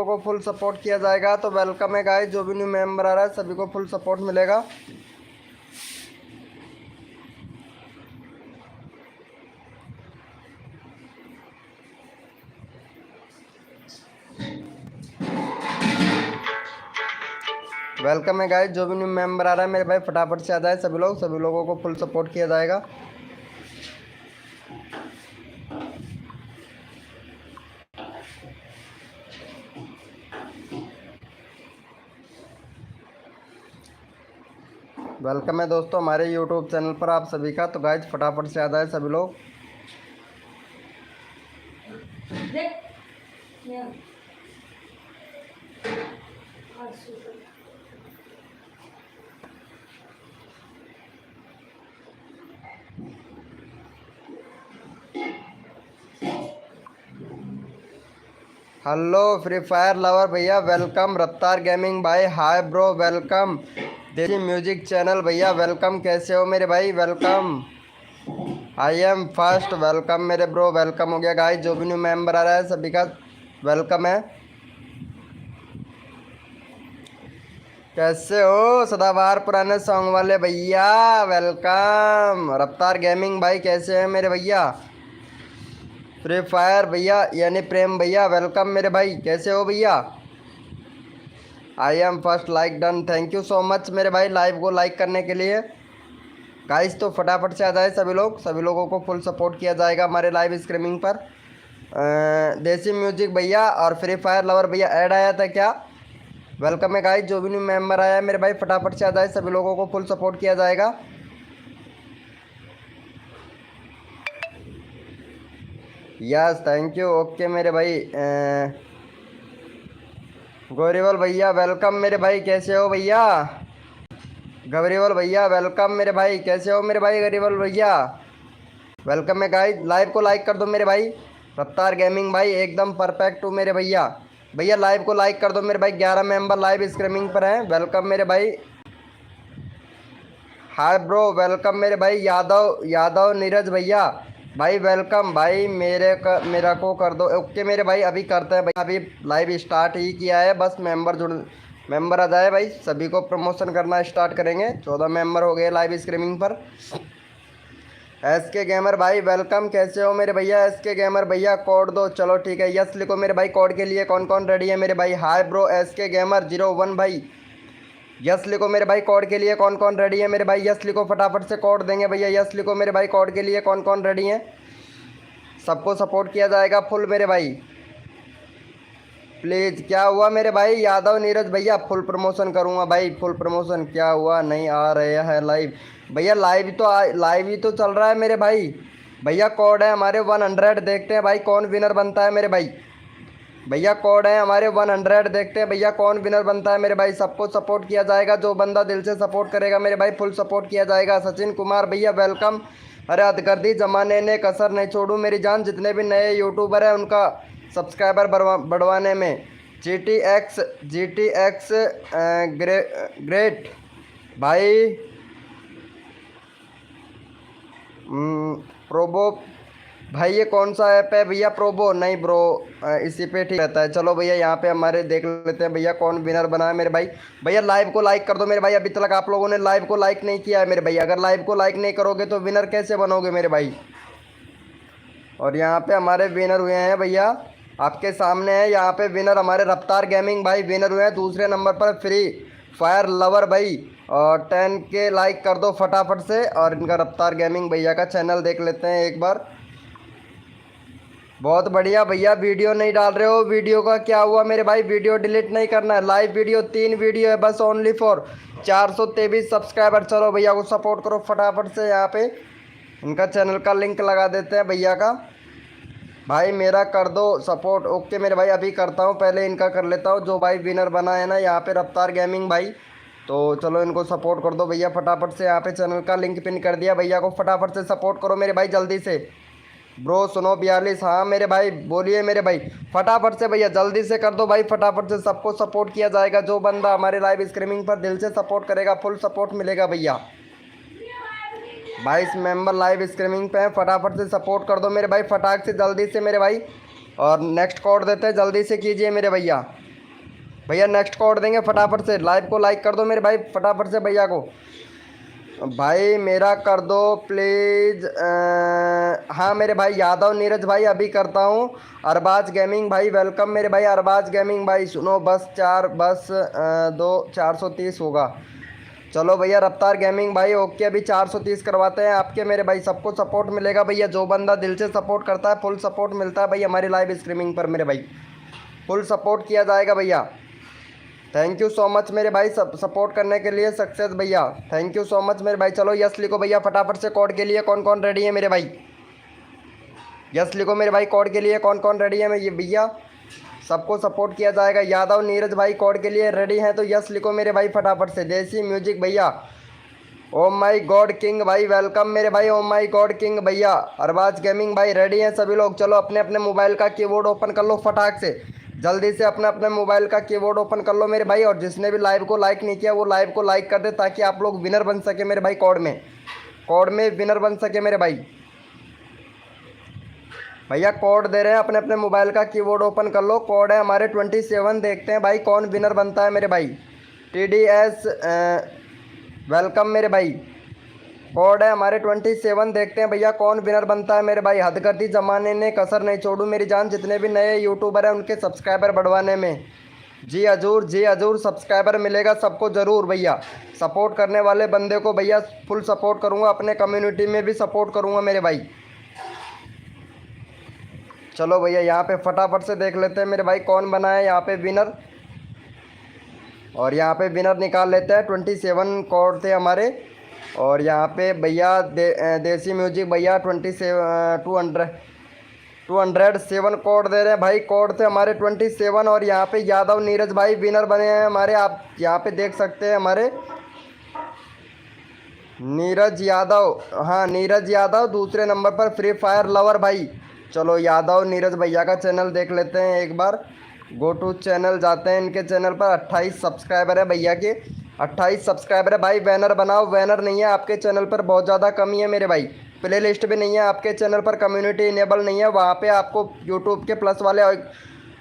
लोगों को full support किया जाएगा। तो वेलकम है गाइस, जो भी न्यू मेंबर आ रहा है सभी को फुल सपोर्ट मिलेगा। वेलकम है गाइस, जो भी न्यू मेंबर आ रहा है मेरे भाई फटाफट से आ जाए सभी लोग, सभी लोगों को फुल सपोर्ट किया जाएगा। वेलकम है दोस्तों हमारे यूट्यूब चैनल पर आप सभी का। तो गाइस फटाफट से आ जाए सभी लोग। हेलो फ्री फायर लवर भैया वेलकम। रफ्तार गेमिंग भाई हाय ब्रो वेलकम। देसी म्यूजिक चैनल भैया वेलकम। कैसे हो मेरे भाई? Welcome. I am first welcome मेरे ब्रो, वेलकम हो गया गाइस। जो भी न्यू मेंबर आ रहा है सभी का वेलकम है। कैसे हो सदाबहार पुराने सॉन्ग वाले भैया? वेलकम। रफ्तार गेमिंग भाई कैसे हैं मेरे भैया? फ्री फायर भैया यानी प्रेम भैया वेलकम मेरे भाई। कैसे हो भैया? I am first like done, thank you so much मेरे भाई लाइव को लाइक करने के लिए। गाइस तो फटाफट से आ जाए सभी लोग, सभी लोगों को फुल सपोर्ट किया जाएगा हमारे लाइव स्ट्रीमिंग पर। देसी म्यूजिक भैया और फ्री फायर लवर भैया ऐड आया था क्या? वेलकम है गाइस, जो भी न्यू मेंबर आया है मेरे भाई फटाफट से आ जाए, सभी लोगों को फुल सपोर्ट किया जाएगा। यस थैंक यू ओके मेरे भाई। गौरीवल भैया वेलकम मेरे भाई। कैसे हो भैया? गौरीवल भैया वेलकम मेरे भाई। कैसे हो मेरे भाई गौरीवल भैया? वेलकम है गाइस, लाइव को लाइक कर दो मेरे भाई। रफ्तार गेमिंग भाई एकदम परफेक्ट हूँ मेरे भैया। भैया लाइव को लाइक कर दो मेरे भाई। 11 मेंबर लाइव स्ट्रीमिंग पर हैं। वेलकम मेरे भाई। हाय ब्रो वेलकम मेरे भाई। यादव यादव नीरज भैया भाई वेलकम भाई। मेरा को कर दो ओके मेरे भाई। अभी करते हैं भाई, अभी लाइव स्टार्ट ही किया है, बस मेंबर आ जाए भाई, सभी को प्रमोशन करना स्टार्ट करेंगे। 14 मेंबर हो गए लाइव स्ट्रीमिंग पर। एस के गेमर भाई वेलकम। कैसे हो मेरे भैया? एस के गेमर भैया कोड दो, चलो ठीक है। यस लिखो मेरे भाई। कोड के लिए कौन कौन रेडी है मेरे भाई? हाय ब्रो एस के गेमर 01 भाई यस लिखो मेरे भाई। कोड के लिए कौन कौन रेडी है मेरे भाई? यस लिखो फटाफट से, कोड देंगे भैया। यस लिखो मेरे भाई। कोड के लिए कौन कौन रेडी है? सबको सपोर्ट किया जाएगा फुल मेरे भाई। प्लीज़ क्या हुआ मेरे भाई? यादव नीरज भैया फुल प्रमोशन करूँगा भाई, फुल प्रमोशन। क्या हुआ नहीं आ रहे हैं लाइव? भैया लाइव ही तो चल रहा है मेरे भाई। भैया कोड है हमारे 100, देखते हैं भाई कौन विनर बनता है मेरे भाई। भैया कोड है हमारे 100, देखते हैं भैया कौन विनर बनता है मेरे भाई। सबको सपोर्ट किया जाएगा, जो बंदा दिल से सपोर्ट करेगा मेरे भाई फुल सपोर्ट किया जाएगा। सचिन कुमार भैया वेलकम। अरे हद कर दी जमाने ने, कसर नहीं छोड़ू मेरी जान। जितने भी नए यूट्यूबर हैं उनका सब्सक्राइबर बढ़वाने में। जी टी एक्स ग्रेट भाई। प्रोबो भाई ये कौन सा ऐप है भैया? प्रोबो नहीं ब्रो, इसी पे ठीक रहता है। चलो भैया यहाँ पे हमारे देख लेते हैं भैया कौन विनर बना है मेरे भाई। भैया लाइव को लाइक कर दो मेरे भाई। अभी तक आप लोगों ने लाइव को लाइक नहीं किया है मेरे भाई। अगर लाइव को लाइक नहीं करोगे तो विनर कैसे बनोगे मेरे भाई? और यहाँ पे हमारे विनर हुए हैं भैया, आपके सामने है यहाँ पे विनर हमारे रफ्तार गेमिंग भाई विनर हुए हैं। दूसरे नंबर पर फ्री फायर लवर भाई, और 10 के लाइक कर दो फटाफट से। और इनका रफ्तार गेमिंग भैया का चैनल देख लेते हैं एक बार। बहुत बढ़िया भैया। वीडियो नहीं डाल रहे हो, वीडियो का क्या हुआ मेरे भाई? वीडियो डिलीट नहीं करना है। लाइव वीडियो 3 वीडियो है बस, ओनली फॉर 423 सब्सक्राइबर। चलो भैया को सपोर्ट करो फटाफट से। यहाँ पे इनका चैनल का लिंक लगा देते हैं भैया का। भाई मेरा कर दो सपोर्ट ओके मेरे भाई। अभी करता हूँ, पहले इनका कर लेता हूँ। जो भाई विनर बना है ना यहाँ पे रफ्तार गेमिंग भाई, तो चलो इनको सपोर्ट कर दो भैया फटाफट से। यहाँ पे चैनल का लिंक पिन कर दिया, भैया को फटाफट से सपोर्ट करो मेरे भाई जल्दी से। ब्रो सुनो 42 हाँ मेरे भाई बोलिए मेरे भाई। फटाफट से भैया जल्दी से कर दो भाई फटाफट से, सबको सपोर्ट किया जाएगा। जो बंदा हमारे लाइव स्ट्रीमिंग पर दिल से सपोर्ट करेगा फुल सपोर्ट मिलेगा भैया। 22 मेंबर लाइव स्ट्रीमिंग पे हैं, फटाफट से सपोर्ट कर दो मेरे भाई फटाक से जल्दी से मेरे भाई। और नेक्स्ट कोड देते हैं, जल्दी से कीजिए मेरे भैया। भैया नेक्स्ट कोड देंगे फटाफट से। लाइव को लाइक कर दो मेरे भाई फटाफट से भैया को। भाई मेरा कर दो प्लीज़। हाँ मेरे भाई यादव नीरज भाई अभी करता हूँ। अरबाज गेमिंग भाई वेलकम मेरे भाई। अरबाज गेमिंग भाई सुनो बस 430 होगा। चलो भैया रफ्तार गेमिंग भाई ओके अभी 430 करवाते हैं आपके मेरे भाई। सबको सपोर्ट मिलेगा भैया, जो बंदा दिल से सपोर्ट करता है फुल सपोर्ट मिलता है भाई हमारी लाइव स्ट्रीमिंग पर मेरे भाई। फुल सपोर्ट किया जाएगा भैया। थैंक यू सो मच मेरे भाई सब सपोर्ट करने के लिए सक्सेस भैया। थैंक यू सो मच मेरे भाई। चलो यस लिखो भैया फटाफट से कोड के लिए। कौन कौन रेडी है मेरे भाई? यस लिखो मेरे भाई कोड के लिए। कौन कौन रेडी है मैं ये भैया? सबको सपोर्ट किया जाएगा। यादव नीरज भाई कोड के लिए रेडी हैं तो यस लिखो मेरे भाई फटाफट से। देसी म्यूजिक भैया ओ माई गॉड किंग भाई वेलकम मेरे भाई। ओ माई गॉड किंग भैया। अरबाज गेमिंग भाई रेडी हैं सभी लोग। चलो अपने अपने मोबाइल का कीबोर्ड ओपन कर लो फटाक से। जल्दी से अपने अपने मोबाइल का कीबोर्ड ओपन कर लो मेरे भाई। और जिसने भी लाइव को लाइक नहीं किया वो लाइव को लाइक कर दे ताकि आप लोग विनर बन सके मेरे भाई। कोड में विनर बन सके मेरे भाई। भैया कोड दे रहे हैं अपने अपने मोबाइल का कीबोर्ड ओपन कर लो। कोड है हमारे 27। देखते हैं भाई कौन विनर बनता है मेरे भाई। TDS वेलकम मेरे भाई। कोड है हमारे 27। देखते हैं भैया कौन विनर बनता है मेरे भाई। हद कर दी ज़माने ने कसर नहीं छोड़ू मेरी जान। जितने भी नए यूट्यूबर हैं उनके सब्सक्राइबर बढ़वाने में जी हजूर सब्सक्राइबर मिलेगा सबको ज़रूर भैया। सपोर्ट करने वाले बंदे को भैया फुल सपोर्ट करूँगा। अपने कम्युनिटी में भी सपोर्ट करूँगा मेरे भाई। चलो भैया यहाँ पे फटाफट से देख लेते हैं मेरे भाई कौन बना है यहाँ पे विनर। और यहाँ पे विनर निकाल लेते हैं। 27 कोड थे हमारे। और यहाँ पे भैया देसी म्यूजिक भैया 207 कोड दे रहे हैं भाई। कोड थे हमारे 27। और यहाँ पे यादव नीरज भाई विनर बने हैं हमारे। आप यहाँ पे देख सकते हैं हमारे नीरज यादव। हाँ नीरज यादव दूसरे नंबर पर फ्री फायर लवर भाई। चलो यादव नीरज भैया का चैनल देख लेते हैं एक बार। गो टू चैनल जाते हैं। इनके चैनल पर 28 सब्सक्राइबर है भैया के। 28 सब्सक्राइबर है भाई। बैनर बनाओ। बैनर नहीं है आपके चैनल पर, बहुत ज़्यादा कमी है मेरे भाई। प्ले लिस्ट भी नहीं है आपके चैनल पर, कम्युनिटी इनेबल नहीं है। वहाँ पे आपको यूट्यूब के प्लस वाले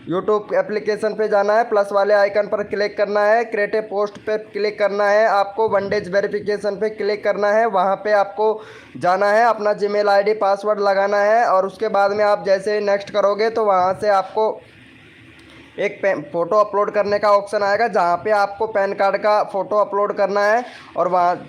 यूट्यूब एप्लीकेशन पे जाना है, प्लस वाले आइकन पर क्लिक करना है, क्रिएट ए पोस्ट पे क्लिक करना है, आपको वन डेज वेरिफिकेशन पे क्लिक करना है। वहाँ पे आपको जाना है, अपना जीमेल आईडी पासवर्ड लगाना है। और उसके बाद में आप जैसे नेक्स्ट करोगे तो वहाँ से आपको एक फ़ोटो अपलोड करने का ऑप्शन आएगा जहाँ पे आपको पैन कार्ड का फ़ोटो अपलोड करना है। और वहाँ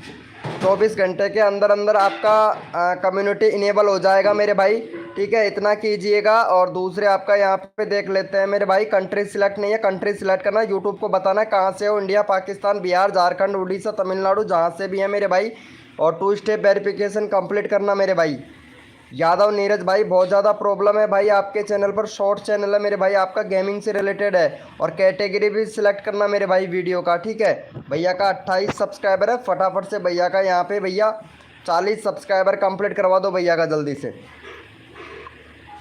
24 घंटे के अंदर अंदर आपका कम्युनिटी इनेबल हो जाएगा मेरे भाई। ठीक है इतना कीजिएगा। और दूसरे आपका यहाँ पे देख लेते हैं मेरे भाई। कंट्री सिलेक्ट नहीं है, कंट्री सिलेक्ट करना है। यूट्यूब को बताना है कहाँ से हो, इंडिया, पाकिस्तान, बिहार, झारखंड, उड़ीसा, तमिलनाडु, जहाँ से भी है मेरे भाई। और 2 स्टेप वेरिफिकेशन कंप्लीट करना मेरे भाई। यादव नीरज भाई बहुत ज़्यादा प्रॉब्लम है भाई आपके चैनल पर। शॉर्ट चैनल है मेरे भाई आपका, गेमिंग से रिलेटेड है। और कैटेगरी भी सिलेक्ट करना मेरे भाई वीडियो का। ठीक है भैया का 28 सब्सक्राइबर है। फटाफट से भैया का यहाँ पे भैया 40 सब्सक्राइबर कंप्लीट करवा दो भैया का जल्दी से।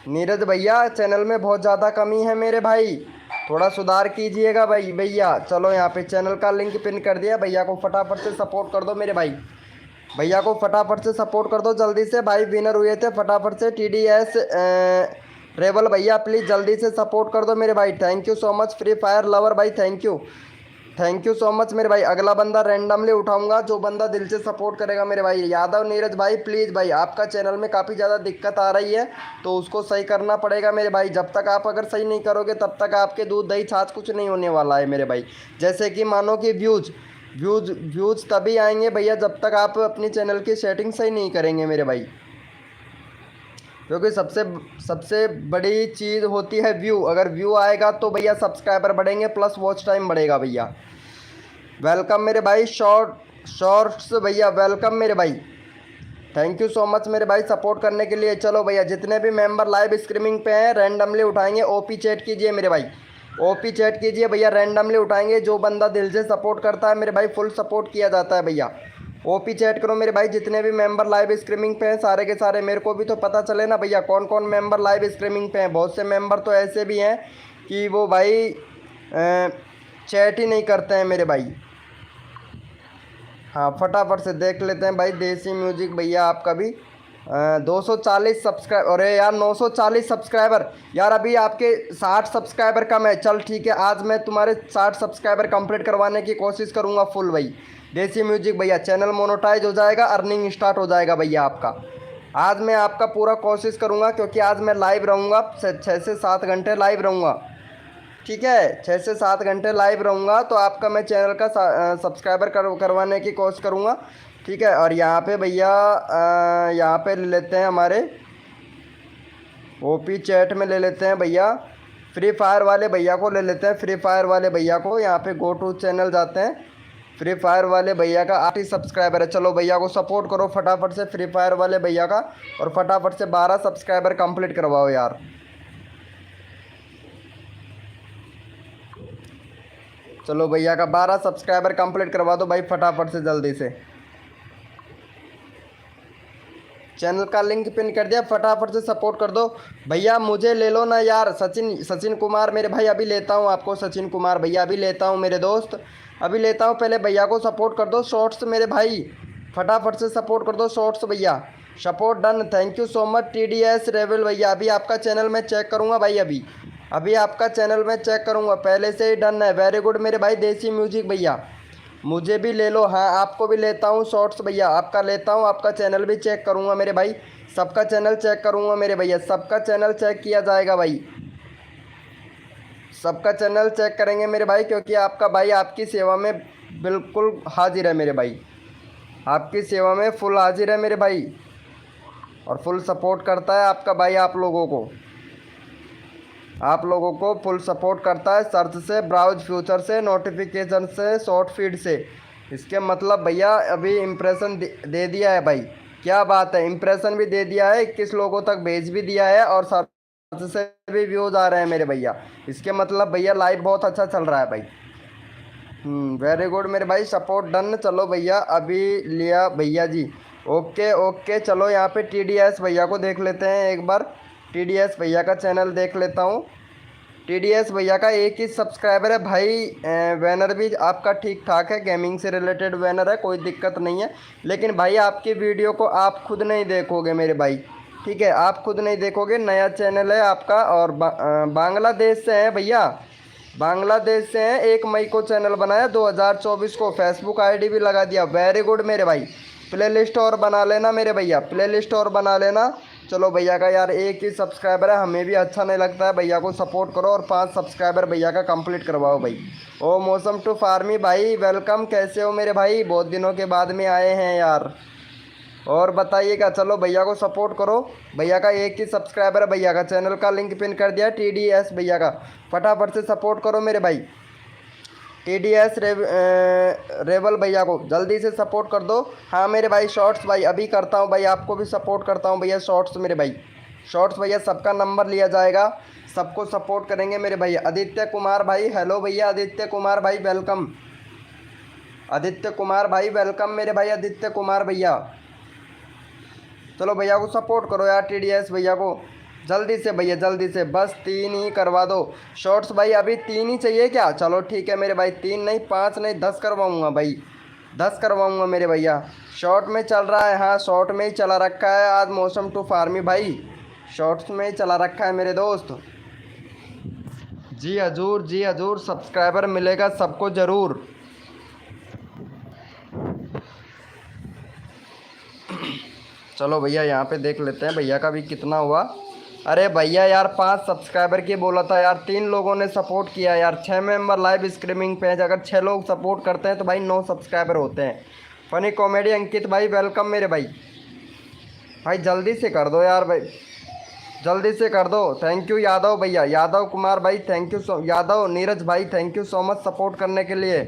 नीरज भैया चैनल में बहुत ज़्यादा कमी है मेरे भाई, थोड़ा सुधार कीजिएगा भाई भैया। चलो यहाँ पे चैनल का लिंक पिन कर दिया। भैया को फटाफट से सपोर्ट कर दो मेरे भाई। भैया को फटाफट से सपोर्ट कर दो जल्दी से भाई। विनर हुए थे फटाफट से TDS रेबल भैया, प्लीज़ जल्दी से सपोर्ट कर दो मेरे भाई। Thank you so much free fire lover भाई, थैंक यू सो मच मेरे भाई। अगला बंदा रैंडमली उठाऊंगा, जो बंदा दिल से सपोर्ट करेगा मेरे भाई। यादव नीरज भाई प्लीज़ भाई, आपका चैनल में काफ़ी ज़्यादा दिक्कत आ रही है तो उसको सही करना पड़ेगा मेरे भाई। जब तक आप अगर सही नहीं करोगे तब तक आपके दूध दही छाछ कुछ नहीं होने वाला है मेरे भाई। जैसे कि मानो कि व्यूज़ तभी आएंगे भैया जब तक आप अपनी चैनल की सेटिंग सही नहीं करेंगे मेरे भाई। क्योंकि सबसे बड़ी चीज़ होती है व्यू। अगर व्यू आएगा तो भैया सब्सक्राइबर बढ़ेंगे प्लस वॉच टाइम बढ़ेगा भैया। वेलकम मेरे भाई। शॉर्ट्स भैया वेलकम मेरे भाई। थैंक यू सो मच मेरे भाई सपोर्ट करने के लिए। चलो भैया जितने भी मेंबर लाइव स्ट्रीमिंग पे हैं रैंडमली उठाएंगे। ओपी चैट कीजिए मेरे भाई, ओपी चैट कीजिए भैया, रैंडमली उठाएंगे। जो बंदा दिल से सपोर्ट करता है मेरे भाई फुल सपोर्ट किया जाता है भैया। ओपी चैट करो मेरे भाई। जितने भी मेंबर लाइव स्ट्रीमिंग पे हैं सारे के सारे, मेरे को भी तो पता चले ना भैया कौन कौन मेंबर लाइव स्ट्रीमिंग पे हैं। बहुत से मेंबर तो ऐसे भी हैं कि वो भाई चैट ही नहीं करते हैं मेरे भाई। हाँ फटाफट से देख लेते हैं भाई। देसी म्यूजिक भैया आपका भी 240 सब्सक्राइब, अरे यार 940 सब्सक्राइबर यार, अभी आपके 60 सब्सक्राइबर कम है। चल ठीक है, आज मैं तुम्हारे 60 सब्सक्राइबर कंप्लीट करवाने की कोशिश करूँगा फुल भाई। देसी म्यूजिक भैया चैनल मोनेटाइज हो जाएगा, अर्निंग स्टार्ट हो जाएगा भैया आपका। आज मैं आपका पूरा कोशिश करूँगा, क्योंकि आज मैं लाइव रहूँगा, 6 से 7 घंटे लाइव रहूँगा। ठीक है, 6 से 7 घंटे लाइव रहूँगा, तो आपका मैं चैनल का सब्सक्राइबर करवाने की कोशिश करूँगा। ठीक है, और यहाँ पे भैया यहाँ पे ले लेते हैं हमारे ओपी चैट में ले लेते हैं भैया, फ्री फायर वाले भैया को ले लेते हैं। फ्री फायर वाले भैया को यहाँ पे गो टू चैनल जाते हैं, फ्री फायर वाले भैया का 8 ही सब्सक्राइबर है। चलो भैया को सपोर्ट करो फटाफट से फ्री फायर वाले भैया का, और फटाफट से 12 सब्सक्राइबर कंप्लीट करवाओ यार। चलो भैया का 12 सब्सक्राइबर कंप्लीट करवा दो भाई फटाफट से, जल्दी से। चैनल का लिंक पिन कर दिया, फटाफट से सपोर्ट कर दो भैया। मुझे ले लो ना यार, सचिन कुमार मेरे भाई, अभी लेता हूँ आपको। सचिन कुमार भैया अभी लेता हूँ मेरे दोस्त, अभी लेता हूँ। पहले भैया को सपोर्ट कर दो शॉर्ट्स मेरे भाई, फटाफट से सपोर्ट कर दो शॉर्ट्स भैया। Support done, thank you so much TDS रेवल भैया। अभी आपका चैनल मैं चेक करूँगा भाई, अभी आपका चैनल मैं चेक करूँगा, पहले से ही डन है। वेरी गुड मेरे भाई देसी म्यूजिक भैया, मुझे भी ले लो। हाँ आपको भी लेता हूँ शॉर्ट्स भैया, आपका लेता हूँ, आपका चैनल भी चेक करूँगा मेरे भाई, सबका चैनल चेक करूँगा मेरे भैया, सबका चैनल चेक किया जाएगा भाई, सबका चैनल चेक करेंगे मेरे भाई, क्योंकि आपका भाई आपकी सेवा में बिल्कुल हाजिर है मेरे भाई, आपकी सेवा में फुल हाजिर है मेरे भाई, और फुल सपोर्ट करता है आपका भाई आप लोगों को फुल सपोर्ट करता है। सर्च से, ब्राउज फ्यूचर से, नोटिफिकेशन से, शॉर्ट फीड से। इसके मतलब भैया अभी इम्प्रेशन दे दिया है भाई, क्या बात है, इम्प्रेशन भी दे दिया है, 21 लोगों तक भेज भी दिया है, और सर्च से भी व्यूज़ आ रहे हैं मेरे भैया। इसके मतलब भैया लाइव बहुत अच्छा चल रहा है भाई। वेरी गुड मेरे भाई, सपोर्ट डन। चलो भैया अभी लिया भैया जी, ओके ओके। चलो यहाँ पे TDS भैया को देख लेते हैं एक बार, TDS भैया का चैनल देख लेता हूँ। TDS भैया का 1 ही सब्सक्राइबर है भाई। बैनर भी आपका ठीक ठाक है, गेमिंग से रिलेटेड बैनर है, कोई दिक्कत नहीं है। लेकिन भाई आपकी वीडियो को आप खुद नहीं देखोगे मेरे भाई, ठीक है, आप खुद नहीं देखोगे, नया चैनल है आपका, और बांग्लादेश से है भैया, बांग्लादेश से हैं। 1 मई को चैनल बनाया, 2024 को फेसबुक ID भी लगा दिया। वेरी गुड मेरे भाई, प्लेलिस्ट और बना लेना मेरे भैया, प्लेलिस्ट और बना लेना। चलो भैया का यार 1 ही सब्सक्राइबर है, हमें भी अच्छा नहीं लगता है, भैया को सपोर्ट करो, और 5 सब्सक्राइबर भैया का कंप्लीट करवाओ भाई। ओ मौसम टू फार्मी भाई वेलकम, कैसे हो मेरे भाई, बहुत दिनों के बाद में आए हैं यार, और बताइएगा। चलो भैया को सपोर्ट करो, भैया का 1 ही सब्सक्राइबर है, भैया का चैनल का लिंक पिन कर दिया TDS भैया का, फटाफट से सपोर्ट करो मेरे भाई। TDS रेवल भैया को जल्दी से सपोर्ट कर दो। हाँ मेरे भाई शॉर्ट्स भाई अभी करता हूँ भाई, आपको भी सपोर्ट करता हूँ भैया शॉर्ट्स मेरे भाई, शॉर्ट्स भैया सबका नंबर लिया जाएगा, सबको सपोर्ट करेंगे मेरे भैया। आदित्य कुमार भाई, हेलो भैया आदित्य कुमार भाई वेलकम, आदित्य कुमार भाई वेलकम मेरे भाई, आदित्य कुमार भैया। चलो भैया को सपोर्ट करो यार TDS भैया को, जल्दी से भैया जल्दी से, बस 3 ही करवा दो शॉर्ट्स भाई, अभी 3 ही चाहिए क्या, चलो ठीक है मेरे भाई, 3 नहीं 5 नहीं 10 करवाऊँगा भाई, 10 करवाऊँगा मेरे भैया। शॉर्ट में चल रहा है, हाँ शॉर्ट में ही चला रखा है आज मौसम टू फार्मी भाई, शॉर्ट्स में ही चला रखा है मेरे दोस्त। जी हजूर सब्सक्राइबर मिलेगा सबको ज़रूर। चलो भैया यहाँ पे देख लेते हैं भैया का भी कितना हुआ। अरे भैया यार 5 सब्सक्राइबर की बोला था यार, 3 लोगों ने सपोर्ट किया यार, 6 मेंबर लाइव स्ट्रीमिंग पेज, अगर 6 लोग सपोर्ट करते हैं तो भाई 9 सब्सक्राइबर होते हैं। फनी कॉमेडी अंकित भाई वेलकम मेरे भाई, भाई जल्दी से कर दो यार भाई, जल्दी से कर दो। थैंक यू यादव भैया, यादव कुमार भाई थैंक यू, यादव नीरज भाई thank you so much support करने के लिए,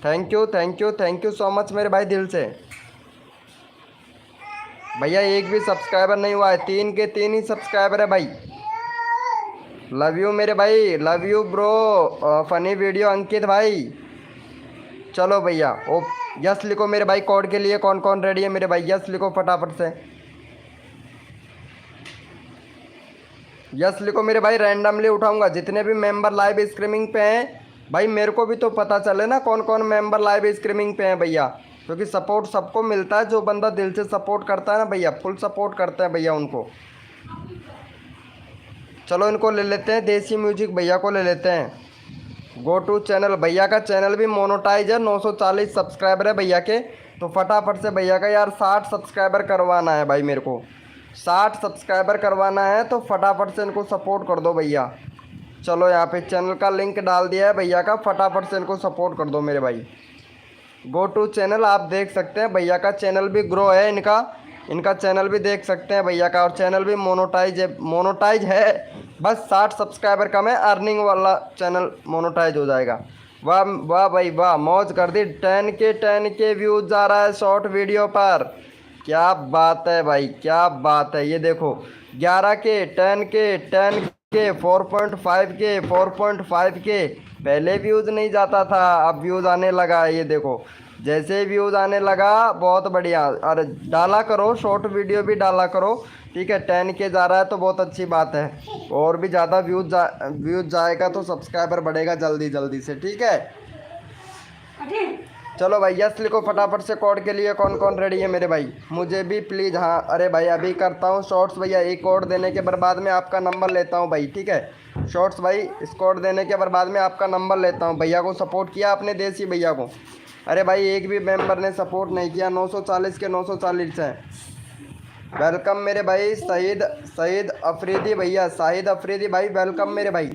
थैंक यू सो मच मेरे भाई दिल से। भैया 1 भी सब्सक्राइबर नहीं हुआ है, 3 के 3 ही सब्सक्राइबर है भाई। लव यू मेरे भाई, love you bro, funny video Ankit भाई। चलो भैया ओ यस लिखो मेरे भाई, कोड के लिए कौन कौन रेडी है मेरे भाई, यस लिखो फटाफट से, यस लिखो मेरे भाई, रैंडमली उठाऊंगा जितने भी मेंबर लाइव स्ट्रीमिंग पे हैं भाई, मेरे को भी तो पता चले ना कौन कौन मेंबर लाइव स्ट्रीमिंग पे हैं भैया, क्योंकि सपोर्ट सबको मिलता है, जो बंदा दिल से सपोर्ट करता है ना भैया, फुल सपोर्ट करते हैं भैया उनको। चलो इनको ले लेते हैं, देसी म्यूजिक भैया को ले लेते हैं। गो टू चैनल, भैया का चैनल भी मोनोटाइज है, 940 सब्सक्राइबर है भैया के। तो फटाफट से भैया का यार 60 सब्सक्राइबर करवाना है भाई, मेरे को 60 सब्सक्राइबर करवाना है, तो फटाफट से इनको सपोर्ट कर दो भैया। चलो यहाँ पे चैनल का लिंक डाल दिया है भैया का, फटाफट से इनको सपोर्ट कर दो मेरे भाई। गो टू चैनल आप देख सकते हैं, भैया का चैनल भी ग्रो है, इनका चैनल भी देख सकते हैं भैया का, और चैनल भी मोनोटाइज है। बस 60 सब्सक्राइबर कम है, अर्निंग वाला चैनल मोनोटाइज हो जाएगा। वाह वाह भाई वाह, मौज कर दी। 10K व्यूज़ जा रहा है शॉर्ट वीडियो पर, क्या बात है भाई, क्या बात है। ये देखो 11K 10K 4.5K पहले व्यूज़ नहीं जाता था, अब व्यूज़ आने लगा है। ये देखो जैसे व्यूज़ आने लगा, बहुत बढ़िया। और डाला करो, शॉर्ट वीडियो भी डाला करो, ठीक है। 10K जा रहा है तो बहुत अच्छी बात है, और भी ज़्यादा व्यूज़ जाएगा तो सब्सक्राइबर बढ़ेगा जल्दी से, ठीक है। चलो भाई यस लिखो फटाफट से। कोड के लिए कौन कौन रेडी है मेरे भाई, मुझे भी प्लीज़। हाँ अरे भाई अभी करता हूँ शॉर्ट्स भैया, एक कोड देने के बाद में आपका नंबर लेता हूँ भाई, ठीक है। शॉर्ट्स भाई इस कोड देने के बाद में आपका नंबर लेता हूँ। भैया को सपोर्ट किया आपने, देसी भैया को। अरे भाई एक भी मेंबर ने सपोर्ट नहीं किया, 940 के 940 हैं। वेलकम मेरे भाई सईद अफरीदी भैया, शाहिद अफरीदी भाई, वेलकम मेरे भाई।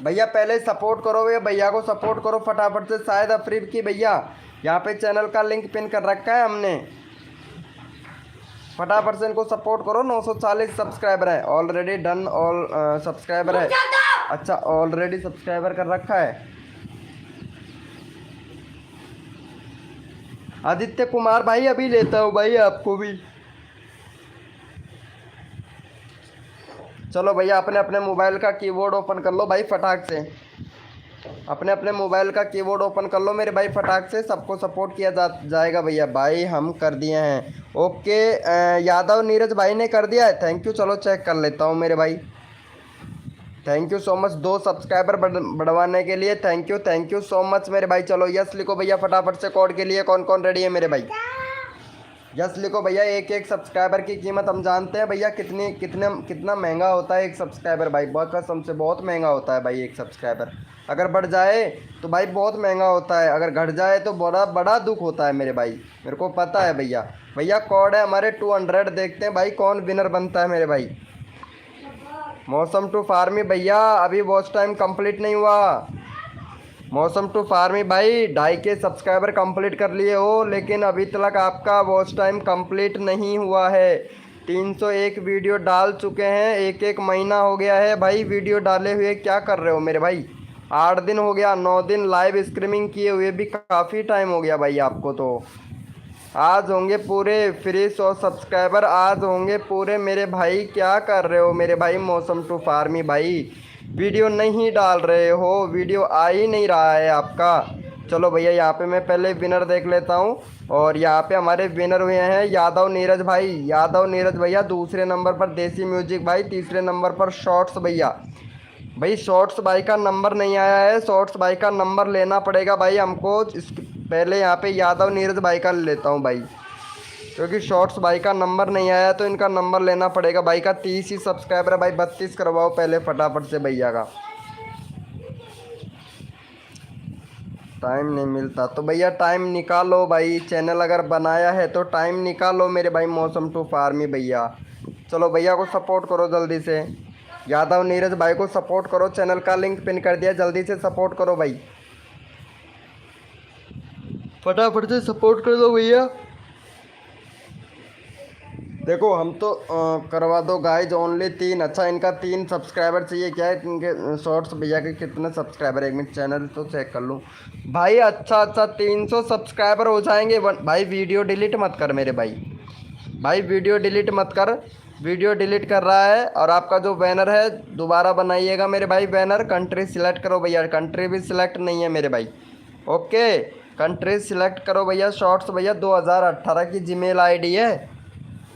भैया पहले सपोर्ट करो, भैया को सपोर्ट करो फटाफट से। शाहिद अफरीद की भैया, यहाँ पे चैनल का लिंक पिन कर रखा है हमने, फटाफट से इनको सपोर्ट करो। 940 सब्सक्राइबर है, ऑलरेडी डन ऑल सब्सक्राइबर है। अच्छा ऑलरेडी सब्सक्राइबर कर रखा है। आदित्य कुमार भाई अभी लेता हूँ भाई आपको भी। चलो भैया अपने अपने मोबाइल का कीबोर्ड ओपन कर लो भाई फटाक से, अपने अपने मोबाइल का कीबोर्ड ओपन कर लो मेरे भाई फटाक से। सबको सपोर्ट किया जाएगा भैया। भाई हम कर दिए हैं, ओके। यादव नीरज भाई ने कर दिया है, थैंक यू। चलो चेक कर लेता हूँ मेरे भाई, thank you so much 2 subscriber बढ़वाने के लिए, थैंक यू सो मच मेरे भाई। चलो यस लिखो भैया फटाफट से। कोड के लिए कौन कौन रेडी है मेरे भाई, यस लिखो भैया। एक सब्सक्राइबर की कीमत हम जानते हैं भैया कितना महंगा होता है एक सब्सक्राइबर भाई, बहुत कसम से बहुत महंगा होता है भाई। एक सब्सक्राइबर अगर बढ़ जाए तो भाई बहुत महंगा होता है, अगर घट जाए तो बड़ा दुख होता है मेरे भाई, मेरे को पता है भैया। भैया कोड है हमारे 200, देखते हैं भाई कौन विनर बनता है मेरे भाई। मौसम टू फार्मी भैया अभी वॉच टाइम कंप्लीट नहीं हुआ। मौसम टू फार्मी भाई 2.5K सब्सक्राइबर कंप्लीट कर लिए हो, लेकिन अभी तक आपका वॉच टाइम कंप्लीट नहीं हुआ है। 301 वीडियो डाल चुके हैं, एक महीना हो गया है भाई वीडियो डाले हुए। क्या कर रहे हो मेरे भाई, 8 दिन हो गया, 9 दिन लाइव स्ट्रीमिंग किए हुए भी काफ़ी टाइम हो गया भाई आपको। तो आज होंगे पूरे फ्री 100 सब्सक्राइबर, आज होंगे पूरे मेरे भाई। क्या कर रहे हो मेरे भाई मौसम टू फार्मी भाई, वीडियो नहीं डाल रहे हो, वीडियो आ ही नहीं रहा है आपका। चलो भैया यहाँ पे मैं पहले विनर देख लेता हूँ, और यहाँ पे हमारे विनर हुए हैं यादव नीरज भाई। यादव नीरज भैया दूसरे नंबर पर देसी म्यूजिक भाई, तीसरे नंबर पर शॉर्ट्स भैया। भाई शॉर्ट्स भाई का नंबर नहीं आया है, शॉर्ट्स भाई का नंबर लेना पड़ेगा भाई हमको। पहले यहाँ पे यादव नीरज भाई का ले लेता हूँ भाई, क्योंकि शॉर्ट्स भाई का नंबर नहीं आया तो इनका नंबर लेना पड़ेगा। भाई का 30 ही सब्सक्राइबर है भाई, 32 करवाओ पहले फटाफट से भैया का। टाइम नहीं मिलता तो भैया टाइम निकालो भाई, चैनल अगर बनाया है तो टाइम निकालो मेरे भाई मौसम टू फार्मी भैया। चलो भैया को सपोर्ट करो जल्दी से, यादव नीरज भाई को सपोर्ट करो, चैनल का लिंक पिन कर दिया, जल्दी से सपोर्ट करो भाई, फटाफट से सपोर्ट कर दो भैया। देखो हम तो करवा दो गाइज, ओनली 3। अच्छा इनका 3 सब्सक्राइबर चाहिए, क्या है इनके शॉर्ट्स भैया के कितने सब्सक्राइबर, एक मिनट चैनल तो चेक कर लूँ भाई। अच्छा 300 सब्सक्राइबर हो जाएंगे भाई। वीडियो डिलीट मत कर मेरे भाई, भाई वीडियो डिलीट मत कर, वीडियो डिलीट कर रहा है। और आपका जो बैनर है दोबारा बनाइएगा मेरे भाई, बैनर कंट्री सिलेक्ट करो भैया, कंट्री भी सिलेक्ट नहीं है मेरे भाई, ओके कंट्री सिलेक्ट करो भैया। शॉर्ट्स भैया 2018 की जीमेल आईडी है,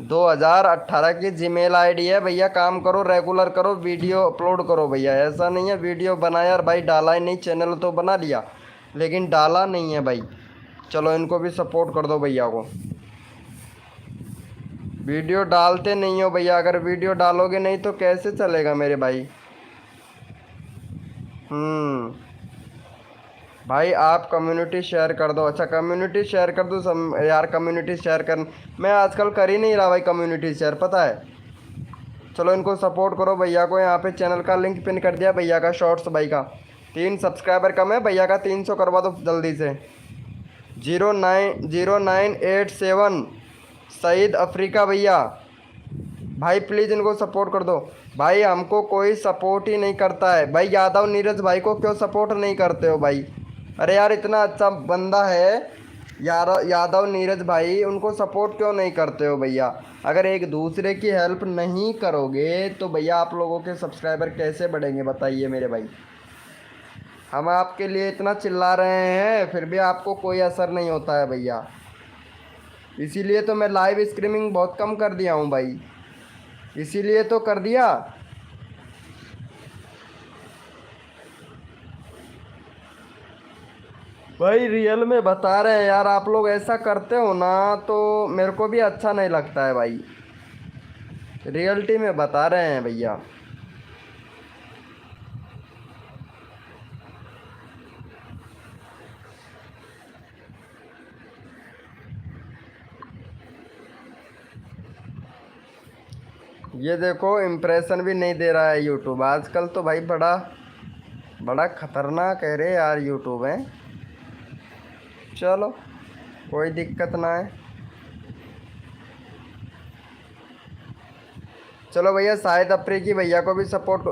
2018 की जीमेल आईडी है भैया। काम करो, रेगुलर करो, वीडियो अपलोड करो भैया। ऐसा नहीं है वीडियो बनाया और भाई डाला ही नहीं, चैनल तो बना लिया लेकिन डाला नहीं है भाई। चलो इनको भी सपोर्ट कर दो भैया को। वीडियो डालते नहीं हो भैया, अगर वीडियो डालोगे नहीं तो कैसे चलेगा मेरे भाई। भाई आप कम्युनिटी शेयर कर दो। अच्छा कम्युनिटी शेयर कर दो सब यार, कम्युनिटी शेयर कर, मैं आजकल कर ही नहीं रहा भाई कम्युनिटी शेयर, पता है। चलो इनको सपोर्ट करो भैया को। यहाँ पे चैनल का लिंक पिन कर दिया भैया का, शॉर्ट्स भाई का। 3 सब्सक्राइबर कम है भैया का, 300 करवा दो जल्दी से। 090987 सईद अफ्रीका भैया, भाई प्लीज़ इनको सपोर्ट कर दो। भाई हमको कोई सपोर्ट ही नहीं करता है भाई। यादव नीरज भाई को क्यों सपोर्ट नहीं करते हो भाई। अरे यार इतना अच्छा बंदा है यार यादव नीरज भाई, उनको सपोर्ट क्यों नहीं करते हो भैया। अगर एक दूसरे की हेल्प नहीं करोगे तो भैया आप लोगों के सब्सक्राइबर कैसे बढ़ेंगे बताइए मेरे भाई। हम आपके लिए इतना चिल्ला रहे हैं फिर भी आपको कोई असर नहीं होता है भैया। इसीलिए तो मैं लाइव स्ट्रीमिंग बहुत कम कर दिया हूँ भाई, इसीलिए तो कर दिया। भाई रियल में बता रहे हैं यार, आप लोग ऐसा करते हो ना तो मेरे को भी अच्छा नहीं लगता है भाई। रियलिटी में बता रहे हैं भैया। ये देखो इम्प्रेशन भी नहीं दे रहा है यूट्यूब आजकल तो भाई, बड़ा बड़ा खतरनाक है रे यार यूट्यूब है। चलो कोई दिक्कत ना है। चलो भैया शाहिद अफरीकी भैया को भी support.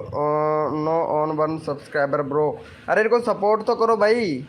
Know on 1 subscriber bro. अरे इनको सपोर्ट तो करो भाई।